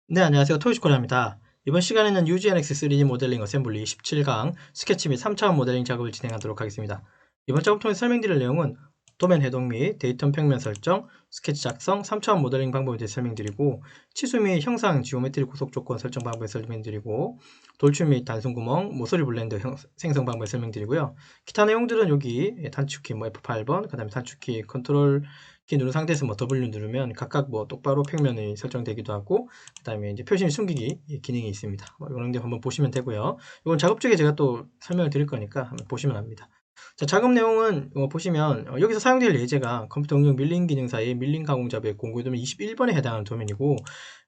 네, 안녕하세요. 토요시코리아입니다. 이번 시간에는 UGNX 3D 모델링 어셈블리 17강 스케치 및 3차원 모델링 작업을 진행하도록 하겠습니다. 이번 작업 통해 설명드릴 내용은 도면 해독 및 데이터 평면 설정, 스케치 작성, 3차원 모델링 방법에 대해 설명드리고, 치수 및 형상 지오메트리 구속 조건 설정 방법에 설명드리고, 돌출 및 단순 구멍, 모서리 블렌드 생성 방법에 설명드리고요. 기타 내용들은 여기 단축키 F8번, 그 다음에 단축키 컨트롤 키 누른 상태에서 W 누르면 각각 똑바로 평면이 설정되기도 하고, 그 다음에 이제 표시 숨기기 기능이 있습니다. 이런 데 한번 보시면 되고요. 이건 작업 중에 제가 또 설명을 드릴 거니까 한번 보시면 합니다. 자, 작업 내용은 보시면 여기서 사용될 예제가 컴퓨터 응용 밀링 기능사의 밀링 가공 작업의 공구 도면 21번에 해당하는 도면이고,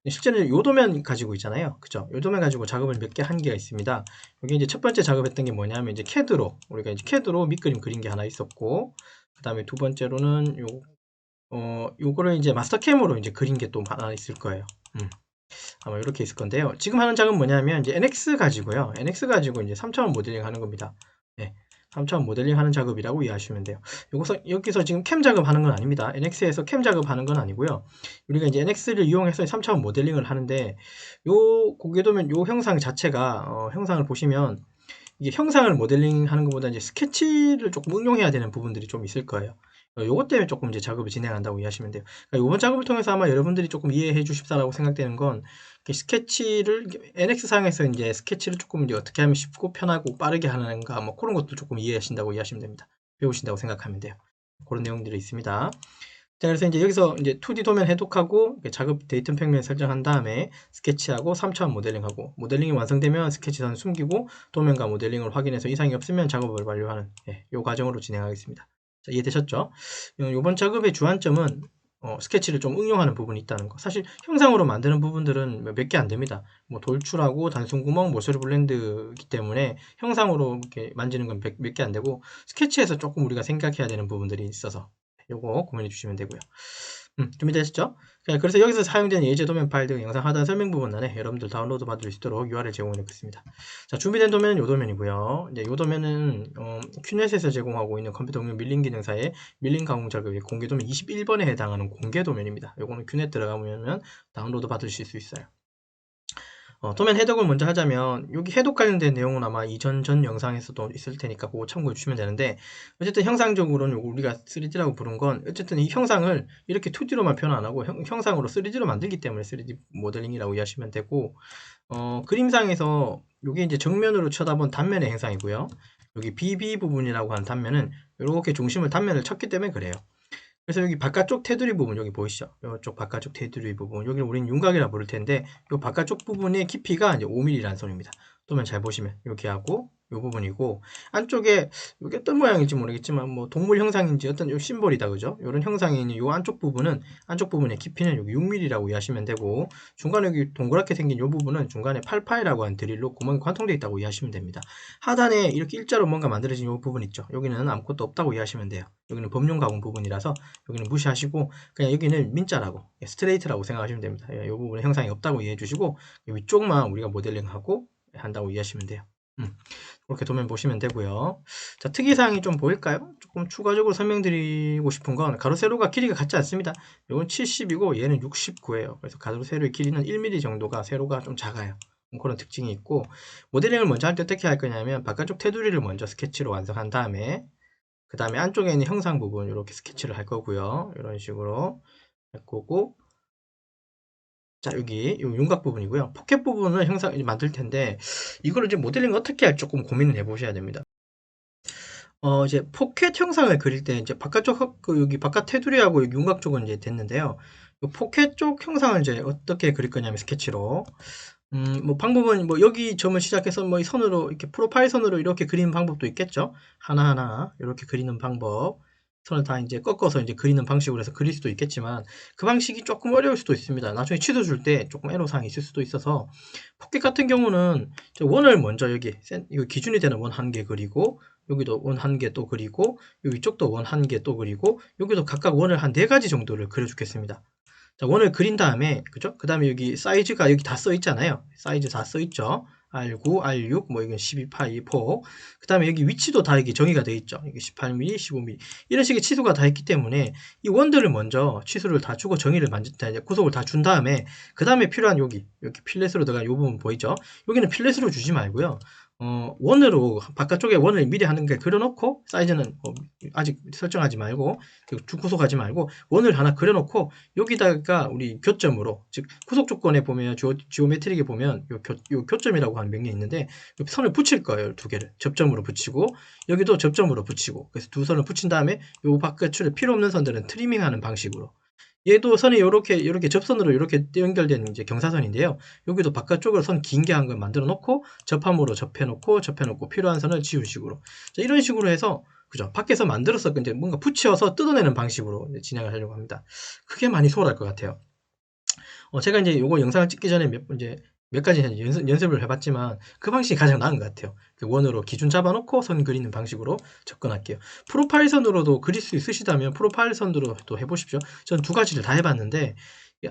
실제로 이 도면 가지고 있잖아요. 그죠? 이 도면 가지고 작업을 몇 개 한 개가 있습니다. 여기 이제 첫 번째 작업했던 게 뭐냐면 이제 캐드로 우리가 이제 캐드로 밑그림 그린 게 하나 있었고, 그 다음에 두 번째로는 요거를 이제 마스터캠으로 이제 그린 게 또 하나 있을 거예요. 아마 이렇게 있을 건데요. 지금 하는 작업은 뭐냐면 이제 NX 가지고요. NX 가지고 이제 3차원 모델링 하는 겁니다. 네, 3차원 모델링 하는 작업이라고 이해하시면 돼요. 여기서 지금 캠 작업하는 건 아닙니다. NX에서 캠 작업하는 건 아니고요. 우리가 이제 NX를 이용해서 3차원 모델링을 하는데, 요 고개도면 요 형상 자체가 형상을 보시면 이게 형상을 모델링 하는 것보다 이제 스케치를 조금 응용해야 되는 부분들이 좀 있을 거예요. 요것 때문에 조금 이제 작업을 진행한다고 이해하시면 돼요. 그러니까 이번 작업을 통해서 아마 여러분들이 조금 이해해 주십사라고 생각되는 건, 스케치를 NX 상에서 이제 스케치를 조금 이제 어떻게 하면 쉽고 편하고 빠르게 하는가, 뭐 그런 것도 조금 이해하신다고 이해하시면 됩니다. 배우신다고 생각하면 돼요. 그런 내용들이 있습니다. 자, 그래서 이제 여기서 이제 2D 도면 해독하고 작업 데이터 평면 설정한 다음에 스케치하고 3차원 모델링하고, 모델링이 완성되면 스케치선 숨기고 도면과 모델링을 확인해서 이상이 없으면 작업을 완료하는 이 과정으로 진행하겠습니다. 자, 이해되셨죠? 이번 작업의 주안점은 스케치를 좀 응용하는 부분이 있다는 거. 사실 형상으로 만드는 부분들은 몇 개 안 됩니다. 뭐 돌출하고 단순 구멍, 모서리 블렌드이기 때문에 형상으로 이렇게 만지는 건 몇 개 안 되고, 스케치에서 조금 우리가 생각해야 되는 부분들이 있어서 요거 고민해 주시면 되고요. 준비되셨죠? 그래서 여기서 사용되는 예제 도면 파일 등 영상 하단 설명 부분란에 여러분들 다운로드 받을 수 있도록 URL 제공해 놓겠습니다. 자, 준비된 도면은 요 도면이고요. 이제 요 도면은 큐넷에서 제공하고 있는 컴퓨터 응용 밀링 기능사의 밀링 가공 작업의 공개 도면 21번에 해당하는 공개 도면입니다. 요거는 큐넷 들어가면 다운로드 받으실 수 있어요. 도면 해독을 먼저 하자면, 여기 해독 관련된 내용은 아마 이전 영상에서도 있을 테니까 그거 참고해 주시면 되는데, 어쨌든 형상적으로는 우리가 3D라고 부른 건 어쨌든 이 형상을 이렇게 2D로만 표현 안 하고 형상으로 3D로 만들기 때문에 3D 모델링이라고 이해하시면 되고, 그림상에서 이게 이제 정면으로 쳐다본 단면의 형상이고요. 여기 BB 부분이라고 하는 단면은 이렇게 중심을 단면을 쳤기 때문에 그래요. 그래서 여기 바깥쪽 테두리 부분 여기 보이시죠? 이쪽 바깥쪽 테두리 부분, 여기를 우리는 윤곽이라 부를 텐데, 이 바깥쪽 부분의 깊이가 이제 5mm라는 소리입니다. 또면 잘 보시면 이렇게 하고 이 부분이고, 안쪽에 이게 어떤 모양인지 모르겠지만 뭐 동물 형상인지 어떤 요 심볼이다, 그죠? 이런 형상이 있는 이 안쪽 부분은, 안쪽 부분의 깊이는 여기 6mm라고 이해하시면 되고, 중간에 여기 동그랗게 생긴 이 부분은 중간에 88이라고 하는 드릴로 구멍이 관통되어 있다고 이해하시면 됩니다. 하단에 이렇게 일자로 뭔가 만들어진 이 부분 있죠? 여기는 아무것도 없다고 이해하시면 돼요. 여기는 범용 가공 부분이라서 여기는 무시하시고, 그냥 여기는 민자라고, 스트레이트라고 생각하시면 됩니다. 이 부분에 형상이 없다고 이해해 주시고, 위쪽만 우리가 모델링하고 한다고 이해하시면 돼요. 그렇게 도면 보시면 되고요. 자, 특이사항이 좀 보일까요? 조금 추가적으로 설명드리고 싶은 건, 가로 세로가 길이가 같지 않습니다. 이건 70이고 얘는 69예요. 그래서 가로 세로의 길이는 1mm 정도가 세로가 좀 작아요. 그런 특징이 있고, 모델링을 먼저 할 때 어떻게 할 거냐면, 바깥쪽 테두리를 먼저 스케치로 완성한 다음에, 그 다음에 안쪽에 있는 형상 부분 이렇게 스케치를 할 거고요. 이런 식으로 할 거고, 자, 여기 윤곽 부분이고요. 포켓 부분을 형상 만들 텐데, 이거를 이제 모델링 어떻게 할지 조금 고민을 해보셔야 됩니다. 이제 포켓 형상을 그릴 때 이제 바깥쪽 여기 바깥 테두리하고 여기 윤곽 쪽은 이제 됐는데요. 이 포켓 쪽 형상을 이제 어떻게 그릴 거냐면 스케치로, 뭐 방법은 뭐 여기 점을 시작해서 뭐 이 선으로 이렇게 프로파일 선으로 이렇게 그리는 방법도 있겠죠. 하나하나 이렇게 그리는 방법, 선을 다 이제 꺾어서 이제 그리는 방식으로 해서 그릴 수도 있겠지만, 그 방식이 조금 어려울 수도 있습니다. 나중에 취소 줄 때 조금 애로사항이 있을 수도 있어서, 포켓 같은 경우는 원을 먼저 여기 기준이 되는 원 한 개 그리고, 여기도 원 한 개 또 그리고, 여기 쪽도 원 한 개 또 그리고, 여기도 각각 원을 한 4가지 정도를 그려주겠습니다. 자, 원을 그린 다음에, 그죠? 그 다음에 여기 사이즈가 여기 다 써 있잖아요. 사이즈 다 써 있죠? R9, R6, 뭐 이건 12파이 4. 그 다음에 여기 위치도 다 이게 정의가 되어 있죠. 이게 18mm, 15mm. 이런 식의 치수가 다 있기 때문에 이 원들을 먼저 치수를 다 주고 정의를 구속을 다 준 다음에 그 다음에 필요한 여기 필렛으로 들어간 이 부분 보이죠? 여기는 필렛으로 주지 말고요. 원으로 바깥쪽에 원을 미리 하는 게 그려놓고 사이즈는 아직 설정하지 말고 구속하지 말고 원을 하나 그려놓고 여기다가 우리 교점으로 즉 구속 조건에 보면 지오메트릭에 보면 요 교점이라고 하는 명령이 있는데 선을 붙일 거예요. 두 개를 접점으로 붙이고 여기도 접점으로 붙이고 그래서 두 선을 붙인 다음에 요 바깥줄에 필요 없는 선들은 트리밍하는 방식으로 얘도 선이 이렇게 접선으로 이렇게 연결된 이제 경사선인데요. 여기도 바깥쪽으로 선 긴 게 한 걸 만들어 놓고 접함으로 접해놓고 필요한 선을 지운 식으로. 자, 이런 식으로 해서 그죠? 밖에서 만들어서 이제 뭔가 붙여서 뜯어내는 방식으로 진행을 하려고 합니다. 그게 많이 수월할 것 같아요. 제가 이제 요거 영상을 찍기 전에 몇 가지 연습을 해봤지만 그 방식이 가장 나은 것 같아요. 그 원으로 기준 잡아놓고 선 그리는 방식으로 접근할게요. 프로파일 선으로도 그릴 수 있으시다면 프로파일 선으로 또 해보십시오. 저는 두 가지를 다 해봤는데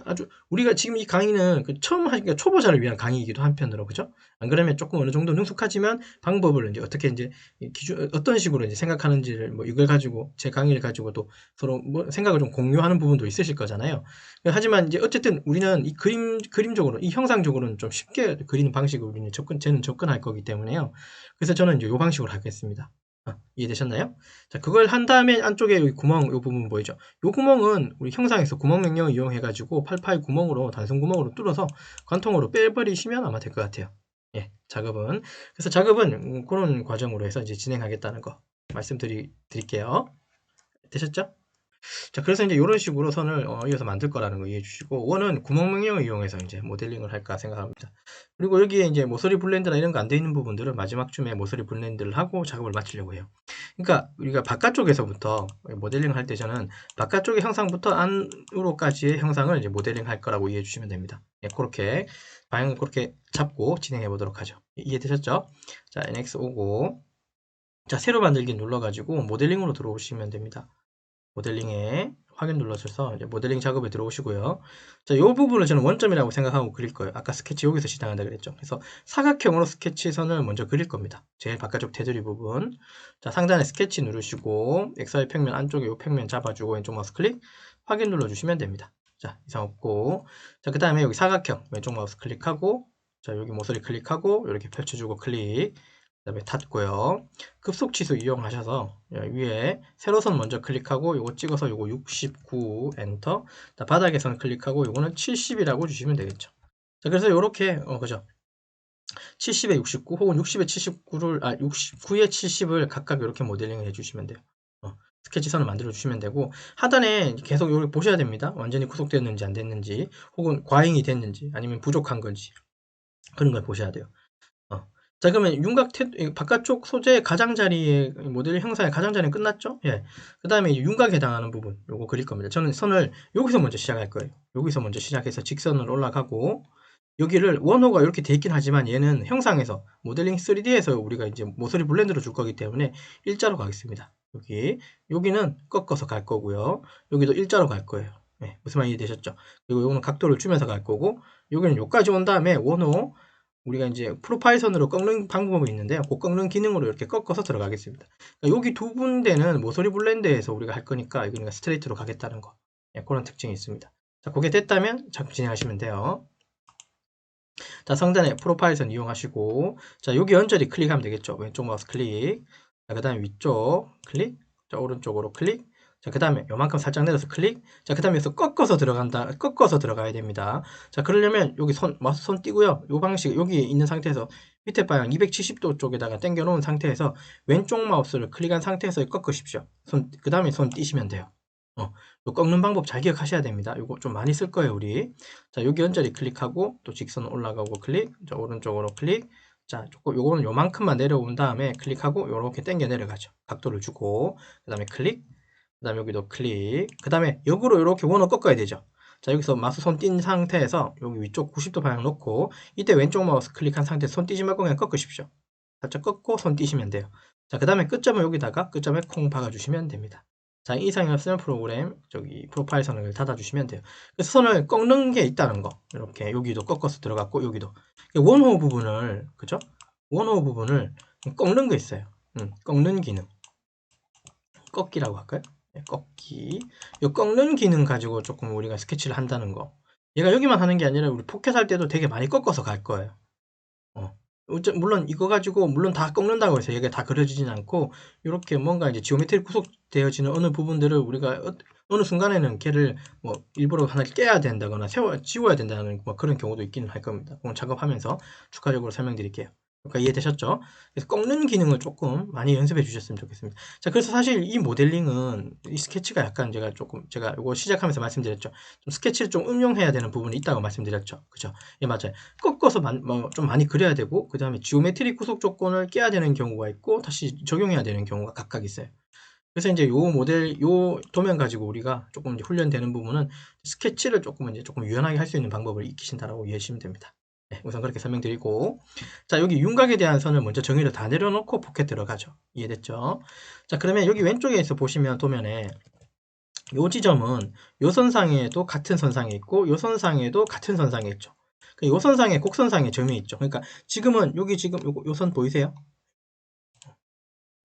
아주 우리가 지금 이 강의는 처음 하니까 초보자를 위한 강의이기도 한편으로 그죠? 안 그러면 조금 어느 정도 능숙하지만 방법을 이제 어떻게 이제 기준 어떤 식으로 이제 생각하는지를 뭐 이걸 가지고 제 강의를 가지고 또 서로 뭐 생각을 좀 공유하는 부분도 있으실 거잖아요. 하지만 이제 어쨌든 우리는 이 그림적으로 이 형상적으로는 좀 쉽게 그리는 방식으로 우리는 저는 접근할 거기 때문에요. 그래서 저는 이제 이 방식으로 하겠습니다. 이해되셨나요? 자, 그걸 한 다음에 안쪽에 여기 구멍, 이 부분 보이죠? 이 구멍은 우리 형상에서 구멍 명령을 이용해가지고 8파이 구멍으로, 단순 구멍으로 뚫어서 관통으로 빼버리시면 아마 될 것 같아요. 예, 작업은. 그래서 작업은 그런 과정으로 해서 이제 진행하겠다는 거 말씀드릴게요. 되셨죠? 자, 그래서 이제 이런 식으로 선을 이어서 만들 거라는 거 이해해 주시고, 원은 구멍 명령을 이용해서 이제 모델링을 할까 생각합니다. 그리고 여기에 이제 모서리 블렌드나 이런 거 안 돼 있는 부분들은 마지막쯤에 모서리 블렌드를 하고 작업을 마치려고 해요. 그러니까 우리가 바깥쪽에서부터 모델링을 할 때 저는 바깥쪽의 형상부터 안으로까지의 형상을 이제 모델링 할 거라고 이해해 주시면 됩니다. 예, 그렇게 방향을 그렇게 잡고 진행해 보도록 하죠. 이해되셨죠? 자, NX 오고, 자, 새로 만들기 눌러가지고 모델링으로 들어오시면 됩니다. 모델링에 확인 눌러주셔서 이제 모델링 작업에 들어오시고요. 자, 이 부분을 저는 원점이라고 생각하고 그릴 거예요. 아까 스케치 여기서 시작한다 그랬죠. 그래서 사각형으로 스케치 선을 먼저 그릴 겁니다. 제일 바깥쪽 테두리 부분. 자, 상단에 스케치 누르시고 XY 평면 안쪽에 이 평면 잡아주고 왼쪽 마우스 클릭 확인 눌러주시면 됩니다. 자, 이상 없고. 자, 그 다음에 여기 사각형 왼쪽 마우스 클릭하고 자, 여기 모서리 클릭하고 이렇게 펼쳐주고 클릭. 그 다음에 닫고요. 급속치수 이용하셔서 위에 세로선 먼저 클릭하고 요거 찍어서 요거 69 엔터. 바닥에선 클릭하고 요거는 70이라고 주시면 되겠죠. 자, 그래서 요렇게 그죠? 70에 69 혹은 60에 79를 69에 70을 각각 이렇게 모델링을 해주시면 돼요. 스케치선을 만들어 주시면 되고 하단에 계속 여기 보셔야 됩니다. 완전히 구속됐는지 안 됐는지 혹은 과잉이 됐는지 아니면 부족한 건지 그런 걸 보셔야 돼요. 자, 그러면 바깥쪽 소재 가장자리의 모델 형상의 가장자리는 끝났죠? 예. 그 다음에 윤곽에 해당하는 부분, 요거 그릴 겁니다. 저는 선을 여기서 먼저 시작할 거예요. 여기서 먼저 시작해서 직선을 올라가고, 여기를 원호가 이렇게 돼 있긴 하지만 얘는 형상에서, 모델링 3D에서 우리가 이제 모서리 블렌드로 줄 거기 때문에 일자로 가겠습니다. 여기는 꺾어서 갈 거고요. 여기도 일자로 갈 거예요. 예, 무슨 말인지 이해되셨죠? 그리고 요거는 각도를 주면서 갈 거고, 여기는 여기까지 온 다음에 원호, 우리가 이제 프로파일 선으로 꺾는 방법이 있는데요. 그 꺾는 기능으로 이렇게 꺾어서 들어가겠습니다. 그러니까 여기 두 군데는 모서리 블렌드에서 우리가 할 거니까 여기는 스트레이트로 가겠다는 거. 네, 그런 특징이 있습니다. 자, 그게 됐다면 작업 진행하시면 돼요. 자, 상단에 프로파일 선 이용하시고, 자, 여기 언저리 클릭하면 되겠죠. 왼쪽 마우스 클릭. 자, 그 다음에 위쪽 클릭. 자, 오른쪽으로 클릭. 자, 그 다음에 요만큼 살짝 내려서 클릭. 자, 그 다음에 여기서 꺾어서 들어가야 됩니다. 자, 그러려면 여기 마우스 손 띄고요. 요 방식, 여기 있는 상태에서 밑에 방향 270도 쪽에다가 당겨 놓은 상태에서 왼쪽 마우스를 클릭한 상태에서 꺾으십시오. 그 다음에 손 띄시면 돼요. 요 꺾는 방법 잘 기억하셔야 됩니다. 이거 좀 많이 쓸 거예요, 우리. 자, 여기 언저리 클릭하고 또 직선 올라가고 클릭. 자, 오른쪽으로 클릭. 자, 요거는 요만큼만 내려온 다음에 클릭하고 요렇게 당겨 내려가죠. 각도를 주고 그 다음에 클릭. 그 다음에 여기도 클릭. 그 다음에 역으로 이렇게 원을 꺾어야 되죠. 자, 여기서 마우스 손 띈 상태에서 여기 위쪽 90도 방향 놓고 이때 왼쪽 마우스 클릭한 상태에서 손 띄지 말고 그냥 꺾으십시오. 살짝 꺾고 손 띄시면 돼요. 자, 그 다음에 끝점을 여기다가 끝점에 콩 박아주시면 됩니다. 자, 이상형 쓰는 프로그램 저기 프로파일 선을 닫아주시면 돼요. 그래서 선을 꺾는 게 있다는 거. 이렇게 여기도 꺾어서 들어갔고 여기도 원호 부분을 그죠? 원호 부분을 꺾는 거 있어요. 꺾는 기능. 꺾기라고 할까요? 네, 꺾기. 이 꺾는 기능 가지고 조금 우리가 스케치를 한다는 거. 얘가 여기만 하는 게 아니라 우리 포켓 할 때도 되게 많이 꺾어서 갈 거예요. 물론 이거 가지고 물론 다 꺾는다고 해서 얘가 다 그려지진 않고 이렇게 뭔가 이제 지오메트리 구속되어지는 어느 부분들을 우리가 어느 순간에는 걔를 뭐 일부러 하나를 깨야 된다거나 지워야 된다는 뭐 그런 경우도 있기는 할 겁니다. 그건 작업하면서 추가적으로 설명드릴게요. 그러니까 이해되셨죠? 그래서 꺾는 기능을 조금 많이 연습해 주셨으면 좋겠습니다. 자, 그래서 사실 이 모델링은 이 스케치가 약간 제가 이거 시작하면서 말씀드렸죠. 좀 스케치를 좀 응용해야 되는 부분이 있다고 말씀드렸죠. 그죠? 예, 맞아요. 꺾어서 좀 많이 그려야 되고 그 다음에 지오메트리 구속 조건을 깨야 되는 경우가 있고 다시 적용해야 되는 경우가 각각 있어요. 그래서 이제 요 도면 가지고 우리가 조금 이제 훈련되는 부분은 스케치를 조금 유연하게 할 수 있는 방법을 익히신다라고 이해하시면 됩니다. 네, 우선 그렇게 설명드리고, 자, 여기 윤곽에 대한 선을 먼저 정의를 다 내려놓고 포켓 들어가죠. 이해됐죠? 자, 그러면 여기 왼쪽에서 보시면 도면에 요 지점은 요 선상에도 같은 선상에 있고 요 선상에도 같은 선상에 있죠. 요 선상에 곡선상에 점이 있죠. 그러니까 지금은 여기 지금 요 선 보이세요?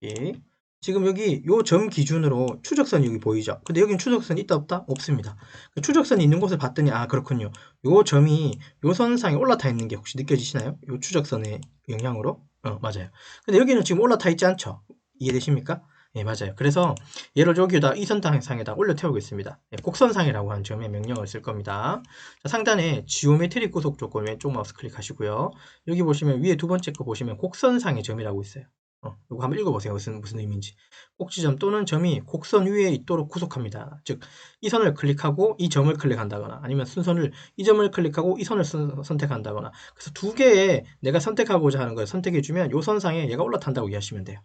예. 지금 여기 요 점 기준으로 추적선이 여기 보이죠? 근데 여기는 추적선이 있다 없다? 없습니다. 추적선이 있는 곳을 봤더니 아 그렇군요. 요 점이 요 선상에 올라타 있는 게 혹시 느껴지시나요? 요 추적선의 영향으로? 맞아요. 근데 여기는 지금 올라타 있지 않죠? 이해되십니까? 예, 맞아요. 그래서 얘를 여기다 이 선상에다 올려 태우겠습니다. 예, 곡선상이라고 하는 점에 명령을 쓸 겁니다. 자, 상단에 지오메트리 구속 조건 왼쪽 마우스 클릭하시고요. 여기 보시면 위에 두 번째 거 보시면 곡선상의 점이라고 있어요. 이거 한번 읽어보세요. 무슨 의미인지. 꼭지점 또는 점이 곡선 위에 있도록 구속합니다. 즉, 이 선을 클릭하고 이 점을 클릭한다거나 아니면 순선을 이 점을 클릭하고 이 선을 선택한다거나 그래서 두 개의 내가 선택하고자 하는 걸 선택해주면 이 선상에 얘가 올라탄다고 이해하시면 돼요.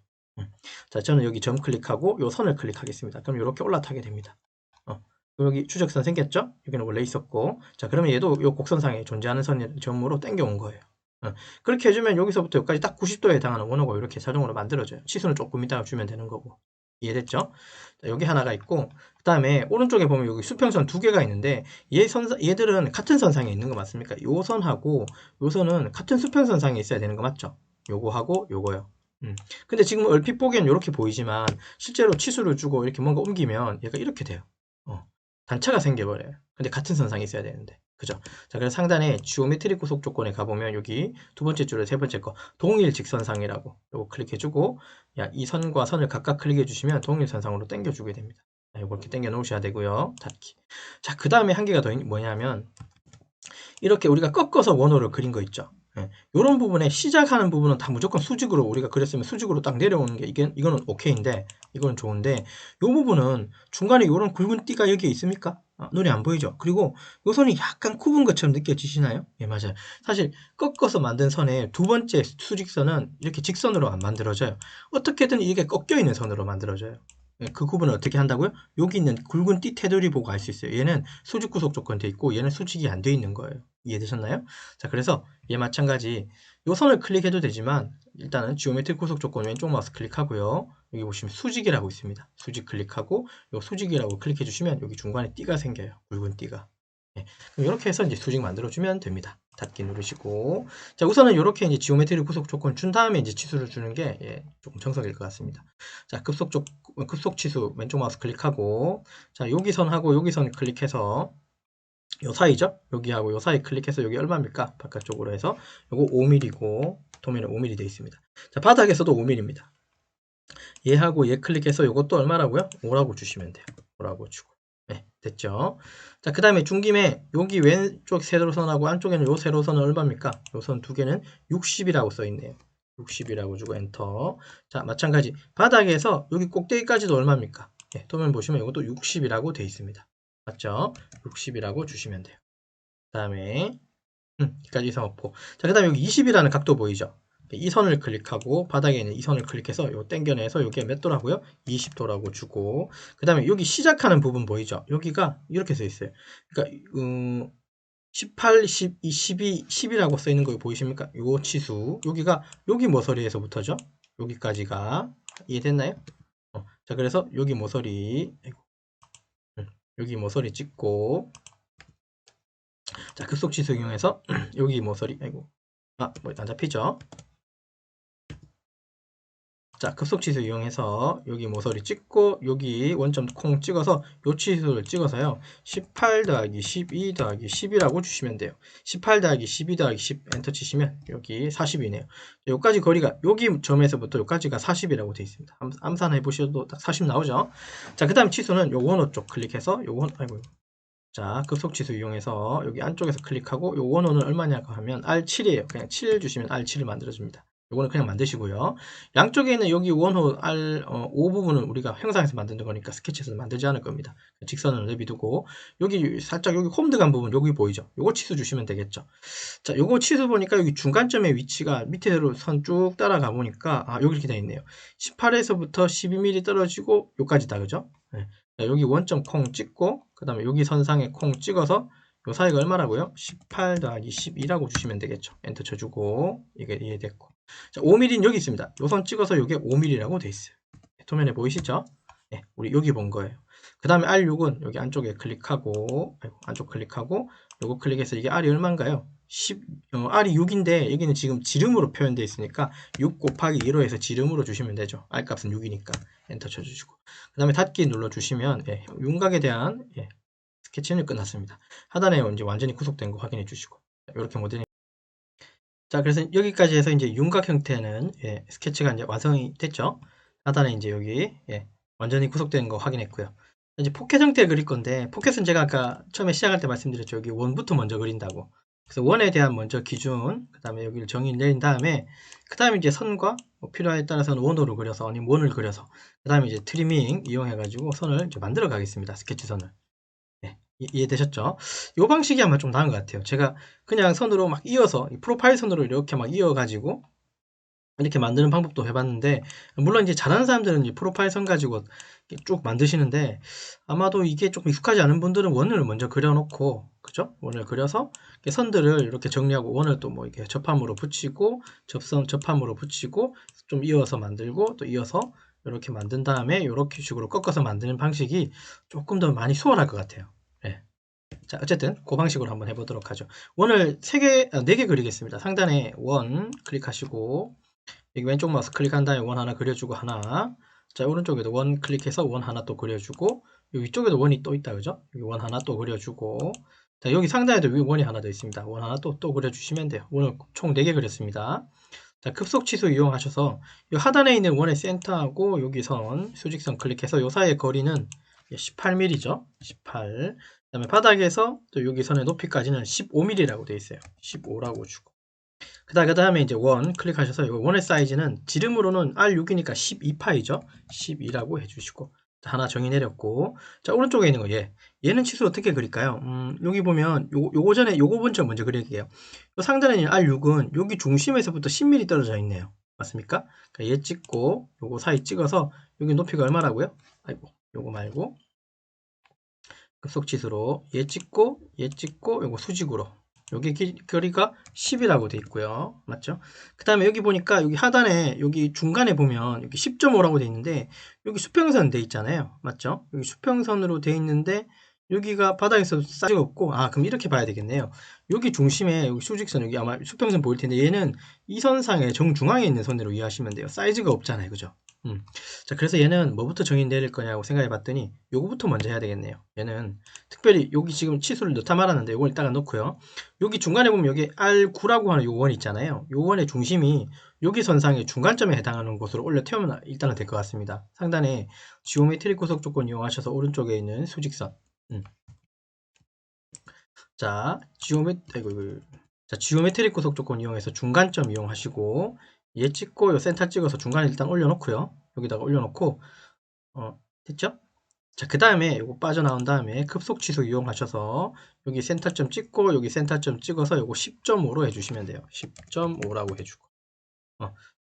자, 저는 여기 점 클릭하고 이 선을 클릭하겠습니다. 그럼 이렇게 올라타게 됩니다. 여기 추적선 생겼죠? 여기는 원래 있었고 자 그러면 얘도 이 곡선상에 존재하는 점으로 당겨온 거예요. 그렇게 해주면 여기서부터 여기까지 딱 90도에 해당하는 원호가 이렇게 자동으로 만들어져요. 치수는 조금 이따가 주면 되는 거고. 이해됐죠? 자, 여기 하나가 있고 그 다음에 오른쪽에 보면 여기 수평선 두 개가 있는데 얘들은 같은 선상에 있는 거 맞습니까? 요 선하고 요 선은 같은 수평선상에 있어야 되는 거 맞죠? 요거하고 요거요. 근데 지금 얼핏 보기엔 이렇게 보이지만 실제로 치수를 주고 이렇게 뭔가 옮기면 얘가 이렇게 돼요. 단차가 생겨버려요. 근데 같은 선상에 있어야 되는데. 그죠? 자, 그래서 상단에 지오메트리 구속 조건에 가보면 여기 두 번째 줄에 세 번째 거 동일 직선상이라고 요거 클릭해주고 이 선과 선을 각각 클릭해주시면 동일 선상으로 당겨주게 됩니다. 요거 이렇게 당겨 놓으셔야 되고요. 닫기. 자, 그 다음에 한 개가 더 뭐냐면 이렇게 우리가 꺾어서 원호를 그린 거 있죠. 이런 부분에 시작하는 부분은 다 무조건 수직으로 우리가 그렸으면 수직으로 딱 내려오는 게 이거는 오케이인데 이거는 좋은데 이 부분은 중간에 이런 굵은 띠가 여기에 있습니까? 눈에 안 보이죠? 그리고 이 선이 약간 굽은 것처럼 느껴지시나요? 예, 맞아요. 사실 꺾어서 만든 선의 두 번째 수직선은 이렇게 직선으로 안 만들어져요. 어떻게든 이게 꺾여 있는 선으로 만들어져요. 그 구분을 어떻게 한다고요? 여기 있는 굵은 띠 테두리 보고 알 수 있어요. 얘는 수직 구속 조건 돼 있고 얘는 수직이 안 돼 있는 거예요. 이해되셨나요? 자, 그래서 얘 마찬가지 요 선을 클릭해도 되지만 일단은 지오메트리 구속 조건 왼쪽 마우스 클릭하고요. 여기 보시면 수직이라고 있습니다. 수직 클릭하고 요 수직이라고 클릭해 주시면 여기 중간에 띠가 생겨요. 굵은 띠가. 네. 그럼 이렇게 해서 이제 수직 만들어주면 됩니다. 닫기 누르시고. 자, 우선은 이렇게 이제 지오메트리 구속 조건 준 다음에 이제 치수를 주는 게 조금 정석일 것 같습니다. 자, 급속 치수 왼쪽 마우스 클릭하고. 자, 여기 선하고 여기 선 클릭해서 요 사이죠? 여기하고 요 사이 클릭해서 여기 얼마입니까? 바깥쪽으로 해서 요거 5mm고 도면에 5mm 되어 있습니다. 자, 바닥에서도 5mm입니다. 얘하고 얘 클릭해서 요것도 얼마라고요? 5라고 주시면 돼요. 5라고 주고. 네, 됐죠? 자, 그 다음에 중김에 여기 왼쪽 세로선하고 안쪽에는 요 세로선은 얼마입니까? 요 선 두 개는 60이라고 써있네요. 60이라고 주고 엔터. 자, 마찬가지 바닥에서 여기 꼭대기까지도 얼마입니까? 네, 도면 보시면 이것도 60이라고 되어 있습니다. 맞죠? 60이라고 주시면 돼요. 그 다음에 여기까지 이상 없고 자, 그 다음에 여기 20이라는 각도 보이죠? 이 선을 클릭하고 바닥에 있는 이 선을 클릭해서 요 당겨내서 여기에 몇 도라고요? 20도라고 주고 그 다음에 여기 시작하는 부분 보이죠? 여기가 이렇게 써 있어요. 그러니까 18, 12, 12, 10이라고 써 있는 거 보이십니까? 요 치수 여기가 여기 모서리에서부터죠? 여기까지가 이해됐나요? 자, 그래서 여기 모서리, 여기 모서리 찍고, 자, 급속치수 이용해서 여기 모서리, 뭐 안 잡히죠? 자, 급속치수 이용해서 여기 모서리 찍고 여기 원점 콩 찍어서 요 치수를 찍어서요 18 더하기 12 더하기 10이라고 주시면 돼요. 18 더하기 12 더하기 10 엔터 치시면 여기 40이네요. 여기까지 거리가 여기 점에서부터 여기까지가 40이라고 되어 있습니다. 암산해 보셔도 딱 40 나오죠. 자, 그 다음 치수는 요 원호 쪽 클릭해서 자, 급속치수 이용해서 여기 안쪽에서 클릭하고 요 원호는 얼마냐고 하면 R7이에요. 그냥 7 주시면 R7을 만들어줍니다. 요거는 그냥 만드시고요. 양쪽에 있는 여기 원호 R5 부분은 우리가 형상에서 만드는 거니까 스케치에서 만들지 않을 겁니다. 직선을 내비두고 여기 살짝 여기 홈드 간 부분 여기 보이죠? 요거 치수 주시면 되겠죠. 자, 요거 치수 보니까 여기 중간점의 위치가 밑으로 선 쭉 따라가 보니까 여기 이렇게 되어 있네요. 18에서부터 12mm 떨어지고 요까지다, 그죠? 네. 자, 여기 원점 콩 찍고 그 다음에 여기 선상에 콩 찍어서 요 사이가 얼마라고요? 18 더하기 12라고 주시면 되겠죠. 엔터 쳐주고 이게 이해됐고, 자, 5mm는 여기 있습니다. 요 선 찍어서 이게 5mm라고 돼 있어요. 도면에 보이시죠? 네, 우리 여기 본 거예요. 그 다음에 R6은 여기 안쪽에 클릭하고 안쪽 클릭하고 요거 클릭해서 이게 R이 얼마인가요? R이 6인데 여기는 지금 지름으로 표현되어 있으니까 6 곱하기 2로 해서 지름으로 주시면 되죠. R 값은 6이니까 엔터 쳐주시고 그 다음에 닫기 눌러주시면 윤곽에 대한 스케치는 끝났습니다. 하단에 이제 완전히 구속된 거 확인해 주시고 이렇게 모델이. 자, 그래서 여기까지 해서 이제 윤곽 형태는 스케치가 이제 완성이 됐죠. 하단에 이제 여기 완전히 구속된 거 확인했고요. 이제 포켓 형태 그릴 건데 포켓은 제가 아까 처음에 시작할 때 말씀드렸죠. 여기 원부터 먼저 그린다고. 그래서 원에 대한 먼저 기준, 그 다음에 여기를 정의 내린 다음에 그 다음에 이제 선과 필요에 따라서는 원으로 그려서 아니면 원을 그려서 그 다음에 이제 트리밍 이용해 가지고 선을 이제 만들어 가겠습니다. 스케치 선을. 이해되셨죠? 이 방식이 아마 좀 나은 것 같아요. 제가 그냥 선으로 막 이어서 프로파일 선으로 이렇게 막 이어가지고 이렇게 만드는 방법도 해봤는데, 물론 이제 잘하는 사람들은 이제 프로파일 선 가지고 쭉 만드시는데 아마도 이게 조금 익숙하지 않은 분들은 원을 먼저 그려놓고, 그죠? 원을 그려서 선들을 이렇게 정리하고 원을 또 뭐 이렇게 접함으로 붙이고 접함으로 붙이고 좀 이어서 만들고 또 이어서 이렇게 만든 다음에 이렇게 식으로 꺾어서 만드는 방식이 조금 더 많이 수월할 것 같아요. 자, 어쨌든 그 방식으로 한번 해보도록 하죠. 원을 4개 그리겠습니다. 상단에 원 클릭하시고 여기 왼쪽 마우스 클릭한 다음에 원 하나 그려주고 하나, 자, 오른쪽에도 원 클릭해서 원 하나 또 그려주고 여기 위쪽에도 원이 또 있다, 그죠? 여기 원 하나 또 그려주고, 자, 여기 상단에도 원이 하나 더 있습니다. 원 하나 또 그려주시면 돼요. 원을 총 4개 그렸습니다. 자, 급속치수 이용하셔서 이 하단에 있는 원의 센터하고 여기 선 수직선 클릭해서 이 사이의 거리는 18mm죠. 18. 그 다음에 바닥에서 또 여기 선의 높이까지는 15mm라고 되어 있어요. 15라고 주고. 그 다음에 이제 원 클릭하셔서 이 원의 사이즈는 지름으로는 R6이니까 12파이죠. 12라고 해주시고. 하나 정의 내렸고. 자, 오른쪽에 있는 거 얘는 치수 어떻게 그릴까요? 여기 보면 요거 전에 요거 먼저 그릴게요. 상단에 있는 R6은 여기 중심에서부터 10mm 떨어져 있네요. 맞습니까? 그러니까 얘 찍고 요거 사이 찍어서 여기 높이가 얼마라고요? 요거 말고 급속치수로 얘 찍고 요거 수직으로 여기 거리가 10이라고 돼 있고요. 맞죠? 그 다음에 여기 보니까 여기 하단에 여기 중간에 보면 여기 10.5라고 돼 있는데 여기 수평선 돼 있잖아요. 맞죠? 여기 수평선으로 돼 있는데 여기가 바닥에서 사이즈가 없고, 그럼 이렇게 봐야 되겠네요. 여기 중심에 여기 수직선, 여기 아마 수평선 보일 텐데 얘는 이 선상의 정중앙에 있는 선으로 이해하시면 돼요. 사이즈가 없잖아요. 그죠? 자, 그래서 얘는 뭐부터 정의 내릴 거냐고 생각해 봤더니 요거부터 먼저 해야 되겠네요. 얘는 특별히 여기 지금 치수를 넣다 말았는데 요걸 이따가 넣고요. 여기 중간에 보면 여기 R9라고 하는 요 원 있잖아요. 요 원의 중심이 여기 선상의 중간점에 해당하는 곳으로 올려 태우면 일단은 될 것 같습니다. 상단에 지오메트릭 구속 조건 이용하셔서 오른쪽에 있는 수직선. 자, 지오메트릭 구속 조건 이용해서 중간점 이용하시고 얘 찍고 요 센터 찍어서 중간에 일단 올려놓고요. 여기다가 올려놓고 됐죠? 자, 그 다음에 요거 빠져나온 다음에 급속치수 이용하셔서 여기 센터점 찍고 여기 센터점 찍어서 요거 10.5로 해주시면 돼요. 10.5라고 해주고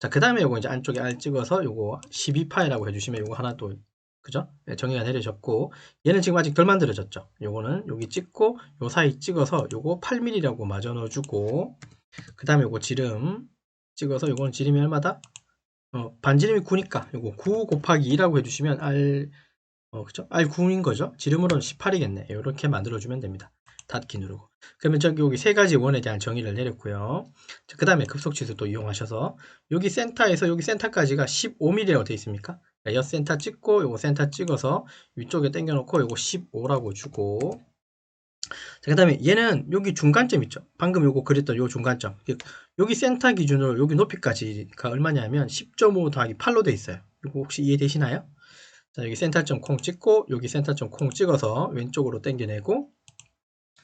자, 그 다음에 요거 이제 안쪽에 R 찍어서 요거 12파이라고 해주시면 요거 하나 또, 그죠? 정의가 내려졌고 얘는 지금 아직 덜 만들어졌죠. 요거는 여기 찍고 요 사이 찍어서 요거 8mm라고 마저 넣어주고 그 다음에 요거 지름 찍어서 요거는 지름이 얼마다? 반지름이 9니까 요거 9 곱하기 2라고 해주시면 그죠? R9인 거죠? 지름으로는 18이겠네. 이렇게 만들어주면 됩니다. 닫기 누르고. 그러면 여기 세 가지 원에 대한 정의를 내렸고요. 그 다음에 급속치수 또 이용하셔서 여기 센터에서 여기 센터까지가 15mm라고 되어 있습니까? 여 센터 찍고 요거 센터 찍어서 위쪽에 당겨놓고 요거 15라고 주고, 그 다음에 얘는 여기 중간점 있죠. 방금 요거 그렸던 요 중간점. 여기 센터 기준으로 여기 높이까지가 얼마냐면 10.5 더하기 8로 되어 있어요. 이거 혹시 이해되시나요? 자, 여기 센터점 콩 찍고 여기 센터점 콩 찍어서 왼쪽으로 당겨내고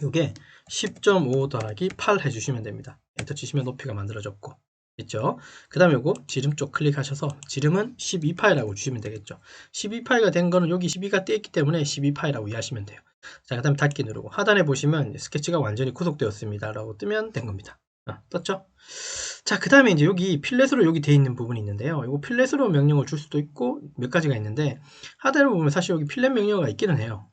이게 10.5 더하기 8 해주시면 됩니다. 엔터 치시면 높이가 만들어졌고 있죠. 그 다음에 요거 지름 쪽 클릭하셔서 지름은 12파이라고 주시면 되겠죠. 12파이가 된 거는 여기 12가 떼있기 때문에 12파이라고 이해하시면 돼요. 자, 그 다음에 닫기 누르고 하단에 보시면 스케치가 완전히 구속되었습니다 라고 뜨면 된 겁니다. 떴죠? 자, 그 다음에 이제 여기 필렛으로 여기 되어 있는 부분이 있는데요. 이거 필렛으로 명령을 줄 수도 있고 몇 가지가 있는데, 하단을 보면 사실 여기 필렛 명령어가 있기는 해요.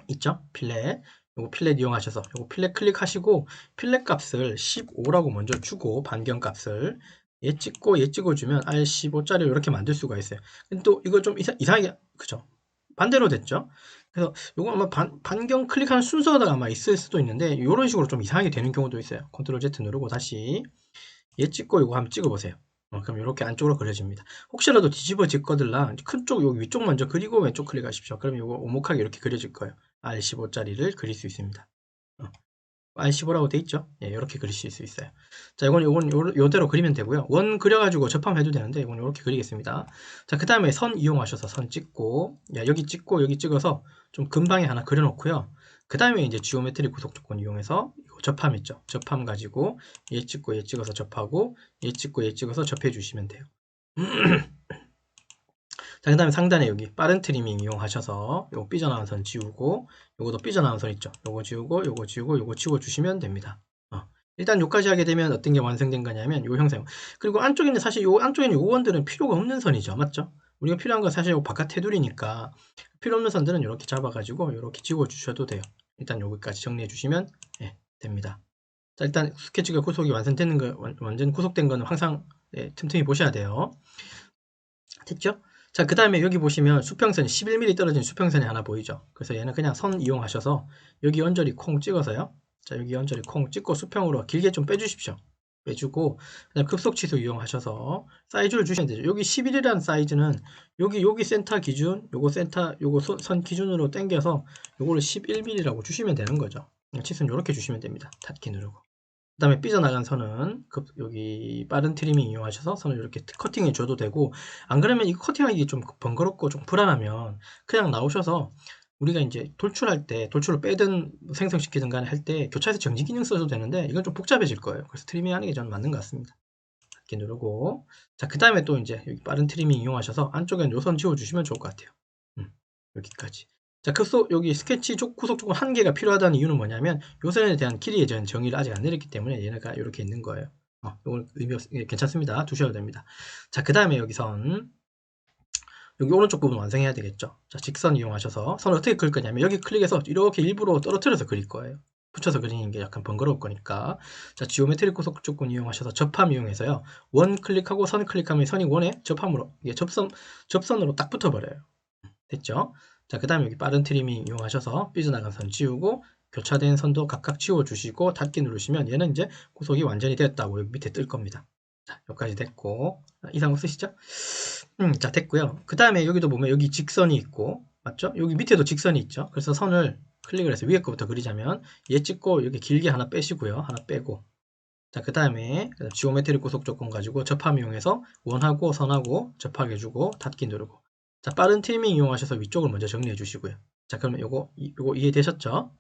있죠? 필렛. 요거 필렛 이용하셔서 요거 필렛 클릭하시고 필렛 값을 15라고 먼저 주고 반경 값을 얘 찍고 얘 찍어주면 R15짜리로 이렇게 만들 수가 있어요. 근데 또 이거 좀 이상하게, 그죠? 반대로 됐죠? 그래서 요거 아마 반경 클릭하는 순서가 아마 있을 수도 있는데 이런 식으로 좀 이상하게 되는 경우도 있어요. 컨트롤 Z 누르고 다시 얘 찍고 이거 한번 찍어보세요. 그럼 이렇게 안쪽으로 그려집니다. 혹시라도 뒤집어질 거들라 큰 쪽 여기 위쪽 먼저 그리고 왼쪽 클릭하십시오. 그럼 이거 오목하게 이렇게 그려질 거예요. R15짜리를 그릴 수 있습니다. R15라고 돼 있죠? 예, 이렇게 그리실 수 있어요. 자, 이건 요대로 그리면 되고요. 원 그려가지고 접함해도 되는데 이건 이렇게 그리겠습니다. 자, 그 다음에 선 이용하셔서 선 찍고, 여기 찍고 여기 찍어서 좀 근방에 하나 그려놓고요. 그 다음에 이제 지오메트리 구속 조건 이용해서 접함 있죠? 접함 가지고 얘 찍고 얘 찍어서 접하고 얘 찍고 얘 찍어서 접해 주시면 돼요. 자, 그 다음에 상단에 여기 빠른 트리밍 이용하셔서 요거 삐져나온 선 지우고 요것도 삐져나온 선 있죠. 요거 지우고 요거 지우고 요거 지워주시면 됩니다. 일단 요까지 하게 되면 어떤 게 완성된 거냐면 요 형상. 그리고 안쪽에는 사실 요 안쪽에는 요 원들은 필요가 없는 선이죠. 맞죠? 우리가 필요한 건 사실 요 바깥 테두리니까 필요 없는 선들은 이렇게 잡아가지고 이렇게 지워주셔도 돼요. 일단 여기까지 정리해 주시면 됩니다. 자, 일단 스케치가 구속이 완성되는 거, 완전 구속된 거는 항상 틈틈이 보셔야 돼요. 됐죠? 자, 그 다음에 여기 보시면 수평선이 11mm 떨어진 수평선이 하나 보이죠? 그래서 얘는 그냥 선 이용하셔서 여기 언저리 콩 찍어서요. 자, 여기 언저리 콩 찍고 수평으로 길게 좀 빼주십시오. 빼주고, 그다음 급속치수 이용하셔서 사이즈를 주시면 되죠. 여기 11이라는 사이즈는 여기 센터 기준, 요거 센터, 요거 선 기준으로 당겨서 요거를 11mm라고 주시면 되는 거죠. 치수는 이렇게 주시면 됩니다. 닫기 누르고. 그 다음에 삐져나간 선은 여기 빠른 트리밍 이용하셔서 선을 이렇게 커팅해 줘도 되고, 안 그러면 이거 커팅하기 좀 번거롭고 좀 불안하면 그냥 나오셔서 우리가 이제 돌출할 때 돌출을 빼든 생성시키든 간에 할 때 교차에서 정지 기능 써도 되는데 이건 좀 복잡해질 거예요. 그래서 트리밍 하는 게 저는 맞는 것 같습니다. 이렇게 누르고, 자, 그 다음에 또 이제 여기 빠른 트리밍 이용하셔서 안쪽에 요선 지워주시면 좋을 것 같아요. 여기까지. 자, 여기 스케치 구속 조건 한 개가 필요하다는 이유는 뭐냐면 요선에 대한 길이에 대한 정의를 아직 안 내렸기 때문에 얘네가 이렇게 있는 거예요. 이건 괜찮습니다. 두셔도 됩니다. 자, 그 다음에 여기 오른쪽 부분 완성해야 되겠죠. 자, 직선 이용하셔서 선을 어떻게 그릴 거냐면 여기 클릭해서 이렇게 일부러 떨어뜨려서 그릴 거예요. 붙여서 그리는 게 약간 번거로울 거니까. 자, 지오메트리 구속 조건 이용하셔서 접함 이용해서요. 원 클릭하고 선 클릭하면 선이 원에 접함으로, 이게 접선으로 딱 붙어버려요. 됐죠? 자, 그 다음에 여기 빠른 트리밍 이용하셔서 삐져나간 선 지우고 교차된 선도 각각 지워주시고 닫기 누르시면 얘는 이제 구속이 완전히 됐다고 여기 밑에 뜰 겁니다. 자, 여기까지 됐고, 이상 없으시죠? 자, 됐고요. 그 다음에 여기도 보면 여기 직선이 있고, 맞죠? 여기 밑에도 직선이 있죠? 그래서 선을 클릭을 해서 위에 거부터 그리자면 얘 찍고 여기 길게 하나 빼시고요. 하나 빼고, 자, 그 다음에 지오메트리 구속 조건 가지고 접함 이용해서 원하고 선하고 접하게 해주고 닫기 누르고, 자, 빠른 트리밍 이용하셔서 위쪽을 먼저 정리해 주시고요. 자, 그러면 요거 이해되셨죠?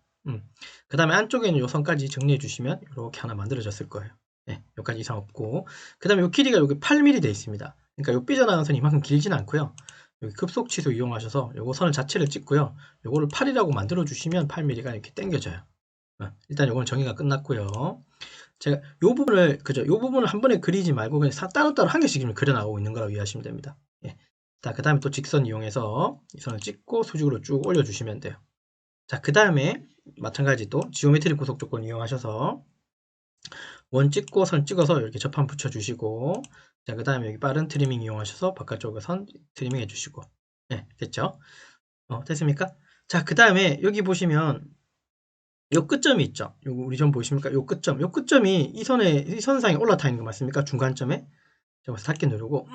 그 다음에 안쪽에 있는 요 선까지 정리해 주시면 이렇게 하나 만들어졌을 거예요. 네, 여기까지 이상 없고, 그 다음에 요 길이가 여기 8mm 되어 있습니다. 그러니까 요 삐져나간 선이 이만큼 길진 않고요. 여기 급속치수 이용하셔서 요거 선을 자체를 찍고요. 요거를 8이라고 만들어 주시면 8mm가 이렇게 당겨져요. 일단 요거는 정의가 끝났고요. 제가 요 부분을 한 번에 그리지 말고 그냥 따로따로 한 개씩 그려 나오고 있는 거라고 이해하시면 됩니다. 예. 자, 그 다음에 또 직선 이용해서 이 선을 찍고 수직으로 쭉 올려주시면 돼요. 자, 그 다음에 마찬가지 또 지오메트리 구속 조건 이용하셔서 원 찍고 선 찍어서 이렇게 접한 붙여주시고, 자, 그 다음에 여기 빠른 트리밍 이용하셔서 바깥쪽에 선 트리밍 해주시고, 네, 됐죠? 됐습니까? 자, 그 다음에 여기 보시면 요 끝점이 있죠. 요거 우리 점 보이십니까? 요 끝점, 요 끝점이 이 선상에 올라타 있는 거 맞습니까? 중간점에. 자, 그래서 닫기 누르고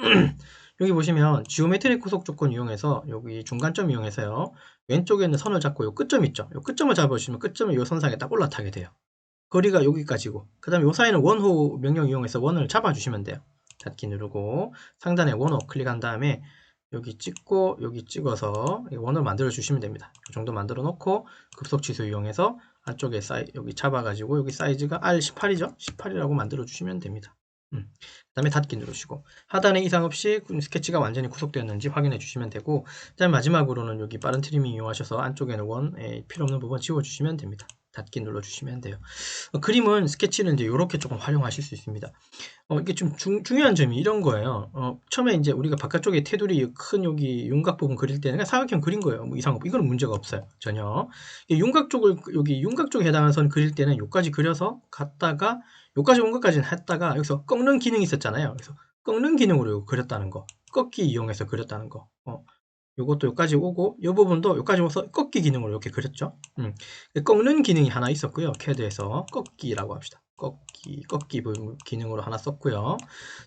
여기 보시면 지오메트릭 구속 조건 이용해서 여기 중간점 이용해서요. 왼쪽에 있는 선을 잡고 요 끝점 있죠. 요 끝점을 잡아주시면 끝점이 요 선상에 딱 올라타게 돼요. 거리가 여기까지고, 그 다음에 요 사이는 원호 명령 이용해서 원을 잡아주시면 돼요. 닫기 누르고 상단에 원호 클릭한 다음에 여기 찍고 여기 찍어서 원을 만들어 주시면 됩니다. 이 정도 만들어 놓고 급속 취소 이용해서 안쪽에 여기 잡아가지고 여기 사이즈가 R18이죠. 18이라고 만들어 주시면 됩니다. 그 다음에 닫기 누르시고 하단에 이상 없이 스케치가 완전히 구속되었는지 확인해 주시면 되고, 그 다음에 마지막으로는 여기 빠른 트리밍 이용하셔서 안쪽에는 필요 없는 부분 지워 주시면 됩니다. 닫기 눌러주시면 돼요. 그림은 스케치는 이제 이렇게 조금 활용하실 수 있습니다. 이게 좀 중요한 점이 이런 거예요. 처음에 이제 우리가 바깥쪽에 테두리 큰 여기 윤곽 부분 그릴 때는 그냥 사각형 그린 거예요. 뭐 이상 없고 이거는 문제가 없어요. 전혀. 윤곽 쪽을 여기 윤곽 쪽에 해당하는 선 그릴 때는 여기까지 그려서 갔다가 여기까지 온 것까지는 했다가 여기서 꺾는 기능이 있었잖아요. 그래서 꺾는 기능으로 그렸다는 거. 꺾기 이용해서 그렸다는 거. 요것도 여기까지 오고 이 부분도 여기까지 와서 꺾기 기능으로 이렇게 그렸죠. 꺾는 기능이 하나 있었고요. CAD에서 꺾기라고 합시다. 꺾기 기능으로 하나 썼고요.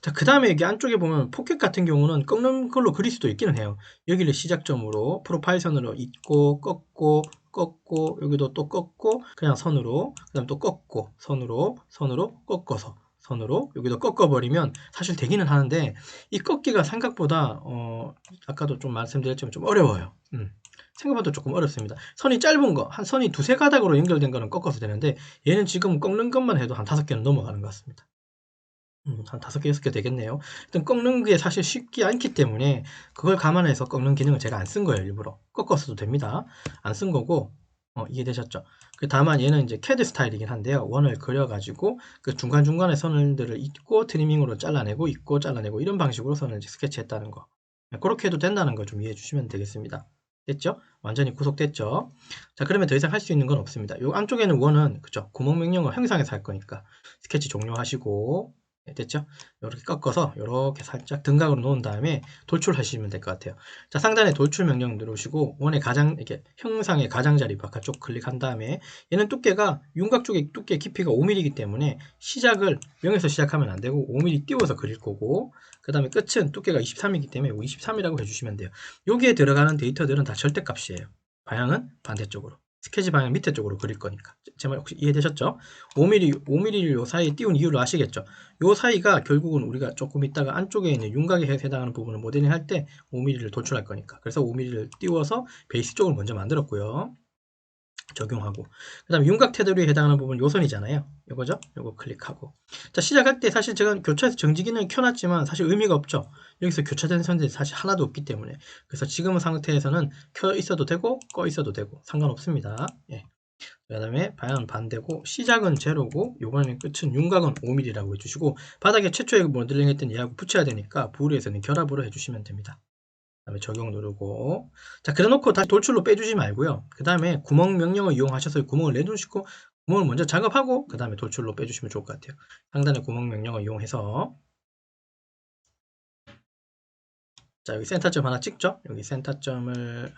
자, 그 다음에 여기 안쪽에 보면 포켓 같은 경우는 꺾는 걸로 그릴 수도 있기는 해요. 여기를 시작점으로 프로파일 선으로 잇고 꺾고 여기도 또 꺾고 그냥 선으로, 그 다음 또 꺾고 선으로 꺾어서 선으로 여기도 꺾어버리면 사실 되기는 하는데, 이 꺾기가 생각보다 아까도 좀 말씀드렸지만 좀 어려워요. 생각보다 조금 어렵습니다. 선이 짧은 거, 한 선이 두세 가닥으로 연결된 거는 꺾어서 되는데, 얘는 지금 꺾는 것만 해도 한 5개는 넘어가는 것 같습니다. 한 5개, 6개 되겠네요. 일단 꺾는 게 사실 쉽지 않기 때문에 그걸 감안해서 꺾는 기능을 제가 안 쓴 거예요. 일부러 꺾었어도 됩니다. 안 쓴 거고, 이해되셨죠? 다만 얘는 이제 CAD 스타일이긴 한데요. 원을 그려가지고 그 중간중간에 선들을 잇고 트리밍으로 잘라내고 잇고 잘라내고 이런 방식으로 선을 이제 스케치했다는 거. 그렇게 해도 된다는 거 좀 이해해 주시면 되겠습니다. 됐죠? 완전히 구속됐죠? 자, 그러면 더 이상 할 수 있는 건 없습니다. 요 안쪽에는 원은 그죠? 구멍 명령을 형상해서 할 거니까 스케치 종료하시고, 됐죠? 이렇게 꺾어서 이렇게 살짝 등각으로 놓은 다음에 돌출하시면 될 것 같아요. 자, 상단에 돌출 명령 누르시고 원의 이렇게 형상의 가장자리 바깥쪽 클릭한 다음에 얘는 두께가 윤곽 쪽의 두께 깊이가 5mm이기 때문에 시작을 0에서 시작하면 안 되고 5mm 띄워서 그릴 거고, 그 다음에 끝은 두께가 23이기 때문에 23이라고 해주시면 돼요. 여기에 들어가는 데이터들은 다 절대값이에요. 방향은 반대쪽으로. 스케치 방향 밑에 쪽으로 그릴 거니까. 제 말 혹시 이해되셨죠? 5mm를 요 사이에 띄운 이유를 아시겠죠? 요 사이가 결국은 우리가 조금 있다가 안쪽에 있는 윤곽에 해당하는 부분을 모델링 할 때 5mm를 도출할 거니까. 그래서 5mm를 띄워서 베이스 쪽을 먼저 만들었고요. 적용하고, 그 다음에 윤곽 테두리에 해당하는 부분 요선이잖아요. 요거죠? 요거 클릭하고. 자, 시작할 때 사실 제가 교차해서 정지 기능을 켜놨지만 사실 의미가 없죠. 여기서 교차된 선들이 사실 하나도 없기 때문에. 그래서 지금 상태에서는 켜 있어도 되고 꺼 있어도 되고 상관없습니다. 예. 그 다음에 방향은 반대고 시작은 제로고 요번에 끝은 윤곽은 5mm라고 해주시고, 바닥에 최초에 모델링 했던 얘하고 붙여야 되니까 부리에서는 결합으로 해주시면 됩니다. 그 다음에 적용 누르고, 자, 그래놓고 다시 돌출로 빼주지 말고요. 그 다음에 구멍 명령을 이용하셔서 구멍을 내두시고 구멍을 먼저 작업하고 그 다음에 돌출로 빼주시면 좋을 것 같아요. 상단에 구멍 명령을 이용해서, 자, 여기 센터점 하나 찍죠? 여기 센터점을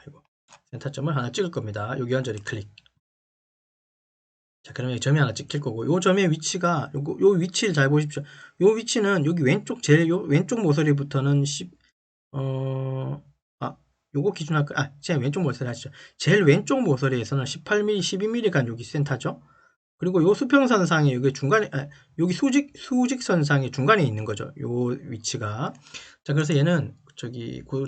하나 찍을 겁니다. 여기 언저리 클릭. 자, 그러면 여기 점이 하나 찍힐 거고, 요 점의 위치가 요 위치를 잘 보십시오. 요 위치는 여기 왼쪽 제일 왼쪽 모서리부터는 요거 기준 제일 왼쪽 모서리 하시죠. 제일 왼쪽 모서리에서는 18mm, 12mm간 여기 센터죠. 그리고 요 수평선상에 여기 중간에, 여기 수직선상의 중간에 있는 거죠. 요 위치가. 자, 그래서 얘는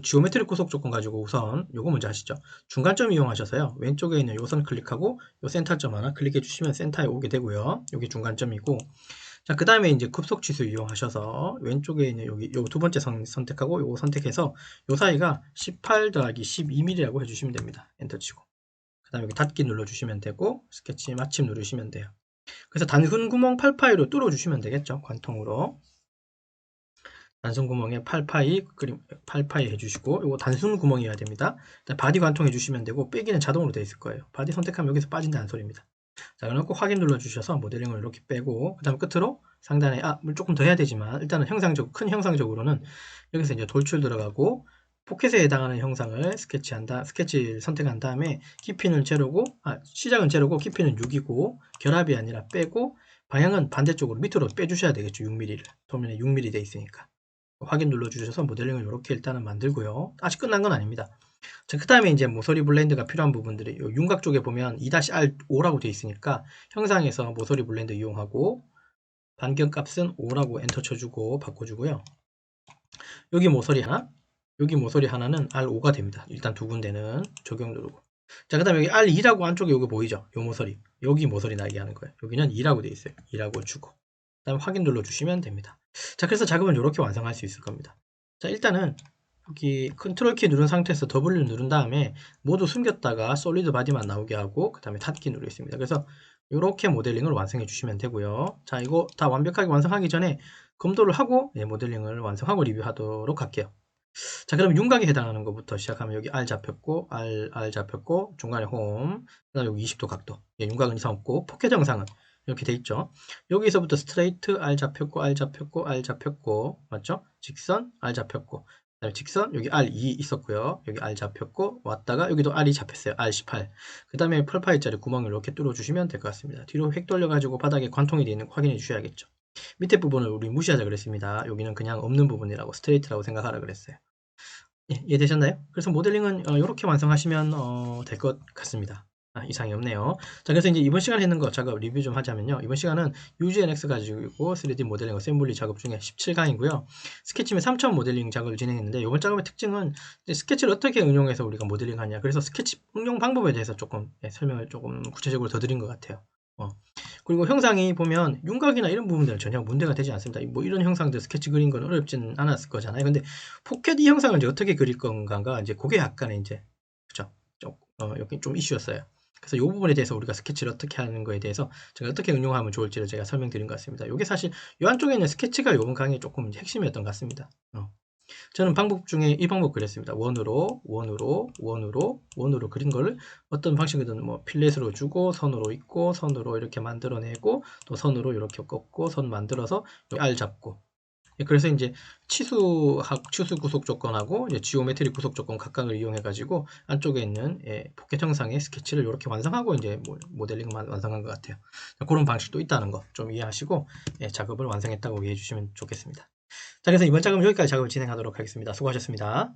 지오메트리 구속 조건 가지고 우선 요거 먼저 하시죠. 중간점 이용하셔서요. 왼쪽에 있는 요 선 클릭하고 요 센터점 하나 클릭해 주시면 센터에 오게 되고요. 여기 중간점이고, 자, 그 다음에 이제 급속 취소 이용하셔서 왼쪽에 있는 여기 요 두 번째 선택하고 요거 선택해서 요 사이가 18 더하기 12mm라고 해주시면 됩니다. 엔터 치고. 그 다음에 여기 닫기 눌러주시면 되고 스케치 마침 누르시면 돼요. 그래서 단순 구멍 8파이로 뚫어주시면 되겠죠. 관통으로. 단순 구멍에 8파이 해주시고, 이거 단순 구멍이어야 됩니다. 바디 관통 해주시면 되고, 빼기는 자동으로 되어 있을 거예요. 바디 선택하면 여기서 빠진다는 소리입니다. 자, 그래놓고 확인 눌러주셔서 모델링을 이렇게 빼고, 그 다음 끝으로 상단에, 물 조금 더 해야 되지만, 일단은 큰 형상적으로는 여기서 이제 돌출 들어가고, 포켓에 해당하는 형상을 스케치를 선택한 다음에, 깊이는 제로고, 시작은 제로고, 깊이는 6이고, 결합이 아니라 빼고, 방향은 반대쪽으로 밑으로 빼주셔야 되겠죠. 6mm를. 도면에 6mm 돼 있으니까. 확인 눌러주셔서 모델링을 이렇게 일단은 만들고요. 아직 끝난 건 아닙니다. 자, 그 다음에 이제 모서리 블렌드가 필요한 부분들이 요 윤곽 쪽에 보면 2-R5라고 되어 있으니까 형상에서 모서리 블렌드 이용하고 반경 값은 5라고 엔터 쳐주고 바꿔주고요. 여기 모서리 하나, 여기 모서리 하나는 R5가 됩니다. 일단 두 군데는 적용 누르고. 자, 그 다음에 여기 R2라고 안쪽에 여기 보이죠? 요 모서리. 여기 모서리 나게 하는 거예요. 여기는 2라고 되어 있어요. 2라고 주고. 그 다음에 확인 눌러주시면 됩니다. 자, 그래서 작업은 이렇게 완성할 수 있을 겁니다. 자, 일단은 여기 컨트롤 키 누른 상태에서 W 누른 다음에 모두 숨겼다가 솔리드 바디만 나오게 하고 그 다음에 탑키 누르겠습니다. 그래서 이렇게 모델링을 완성해 주시면 되고요. 자, 이거 다 완벽하게 완성하기 전에 검도를 하고 모델링을 완성하고 리뷰하도록 할게요. 자, 그럼 윤곽에 해당하는 것부터 시작하면 여기 R 잡혔고 R 잡혔고 중간에 홈, 그다음 여기 20도 각도. 윤곽은 이상 없고 포켓 영상은 이렇게 돼 있죠. 여기서부터 스트레이트 R 잡혔고 R 잡혔고 R 잡혔고 맞죠? 직선 R 잡혔고 그다음에 직선 여기 R2 있었고요. 여기 R 잡혔고 왔다가 여기도 R이 잡혔어요. R18. 그다음에 펄파이자리 구멍을 이렇게 뚫어 주시면 될 것 같습니다. 뒤로 획 돌려 가지고 바닥에 관통이 되어 있는 거 확인해 주셔야겠죠. 밑에 부분을 우리 무시하자 그랬습니다. 여기는 그냥 없는 부분이라고 스트레이트라고 생각하라 그랬어요. 예, 이해되셨나요? 그래서 모델링은 이렇게 완성하시면 될 것 같습니다. 이상이 없네요. 자, 그래서 이제 이번 시간에 했는 거 작업 리뷰 좀 하자면요. 이번 시간은 UGNX 가지고 3D 모델링 어셈블리 작업 중에 17강이고요. 스케치면 3차원 모델링 작업을 진행했는데 이번 작업의 특징은 스케치를 어떻게 응용해서 우리가 모델링하냐. 그래서 스케치 응용 방법에 대해서 조금 설명을 조금 구체적으로 더 드린 것 같아요. 그리고 형상이 보면 윤곽이나 이런 부분들은 전혀 문제가 되지 않습니다. 뭐 이런 형상들 스케치 그린 건 어렵진 않았을 거잖아요. 근데 포켓 이 형상을 이제 어떻게 그릴 건가가 이제 그게 약간의 이제 그죠? 여기 좀 이슈였어요. 그래서 이 부분에 대해서 우리가 스케치를 어떻게 하는 거에 대해서 제가 어떻게 응용하면 좋을지를 제가 설명드린 것 같습니다. 이게 사실 이 안쪽에 있는 스케치가 이번 강의 조금 핵심이었던 것 같습니다. 저는 방법 중에 이 방법 그렸습니다. 원으로 그린 거를 어떤 방식이든 뭐 필렛으로 주고 선으로 있고 선으로 이렇게 만들어내고 또 선으로 이렇게 꺾고 선 만들어서 R 잡고 그래서 이제 치수 구속 조건하고 이제 지오메트리 구속 조건 각각을 이용해 가지고 안쪽에 있는 포켓 형상의 스케치를 이렇게 완성하고 이제 모델링 완성한 것 같아요. 그런 방식도 있다는 거 좀 이해하시고 작업을 완성했다고 이해해 주시면 좋겠습니다. 자, 그래서 이번 작업은 여기까지 작업을 진행하도록 하겠습니다. 수고하셨습니다.